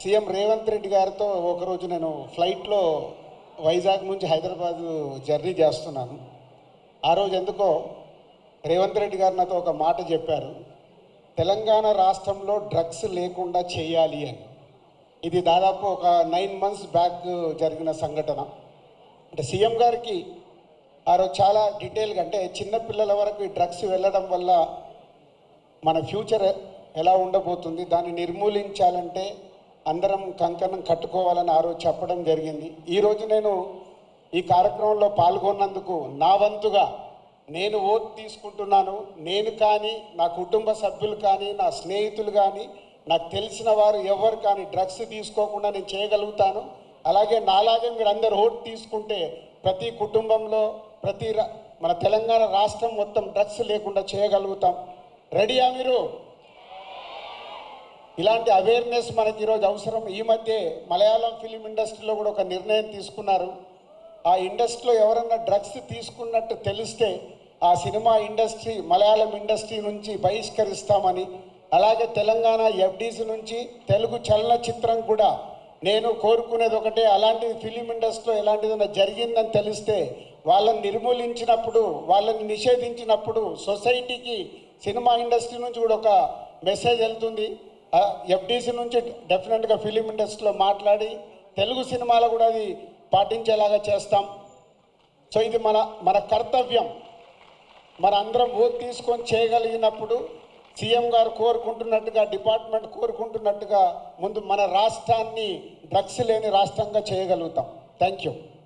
CM Revanth Reddy గారితో ఒకరోజు నేను ఫ్లైట్లో వైజాగ్ నుంచి హైదరాబాద్ జర్నీ చేస్తున్నాను. ఆ రోజు ఎందుకో రేవంత్ రెడ్డి గారు నాతో ఒక మాట చెప్పారు, తెలంగాణ రాష్ట్రంలో డ్రగ్స్ లేకుండా చేయాలి అని. ఇది దాదాపు ఒక 9 months బ్యాక్ జరిగిన సంఘటన. అంటే సీఎం గారికి ఆ రోజు చాలా డీటెయిల్గా, అంటే చిన్నపిల్లల వరకు ఈ డ్రగ్స్ వెళ్ళడం వల్ల మన ఫ్యూచర్ ఎలా ఉండబోతుంది, దాన్ని నిర్మూలించాలంటే అందరం కంకణం కట్టుకోవాలని ఆ రోజు చెప్పడం జరిగింది. ఈరోజు నేను ఈ కార్యక్రమంలో పాల్గొన్నందుకు నా వంతుగా నేను ఓటు తీసుకుంటున్నాను. నేను కానీ, నా కుటుంబ సభ్యులు కానీ, నా స్నేహితులు కానీ, నాకు తెలిసిన వారు ఎవరు కానీ డ్రగ్స్ తీసుకోకుండా నేను చేయగలుగుతాను. అలాగే నాలాగే మీరు అందరు ఓటు తీసుకుంటే ప్రతి కుటుంబంలో మన తెలంగాణ రాష్ట్రం మొత్తం డ్రగ్స్ లేకుండా చేయగలుగుతాం. రెడీయా మీరు? ఇలాంటి అవేర్నెస్ మనకి ఈరోజు అవసరం. ఈ మధ్య మలయాళం ఫిలిం ఇండస్ట్రీలో కూడా ఒక నిర్ణయం తీసుకున్నారు. ఆ ఇండస్ట్రీలో ఎవరన్నా డ్రగ్స్ తీసుకున్నట్టు తెలిస్తే ఆ సినిమా ఇండస్ట్రీ, మలయాళం ఇండస్ట్రీ నుంచి బహిష్కరిస్తామని, అలాగే తెలంగాణ ఎఫ్డీసీ నుంచి తెలుగు చలనచిత్రం కూడా నేను కోరుకునేది ఒకటే, అలాంటి ఫిలిం ఇండస్ట్రీలో ఎలాంటిదైనా జరిగిందని తెలిస్తే వాళ్ళని నిర్మూలించినప్పుడు, వాళ్ళని నిషేధించినప్పుడు సొసైటీకి, సినిమా ఇండస్ట్రీ నుంచి కూడా ఒక మెసేజ్ వెళ్తుంది. ఎఫ్డీసీ నుంచి డెఫినెట్గా ఫిలిం ఇండస్ట్రీలో మాట్లాడి తెలుగు సినిమాలో కూడా అది పాటించేలాగా చేస్తాం. సో ఇది మన కర్తవ్యం. మన అందరం ఓటు తీసుకొని చేయగలిగినప్పుడు సీఎం గారు కోరుకుంటున్నట్టుగా, డిపార్ట్మెంట్ కోరుకుంటున్నట్టుగా ముందు మన రాష్ట్రాన్ని డ్రగ్స్ లేని రాష్ట్రంగా చేయగలుగుతాం. Thank you.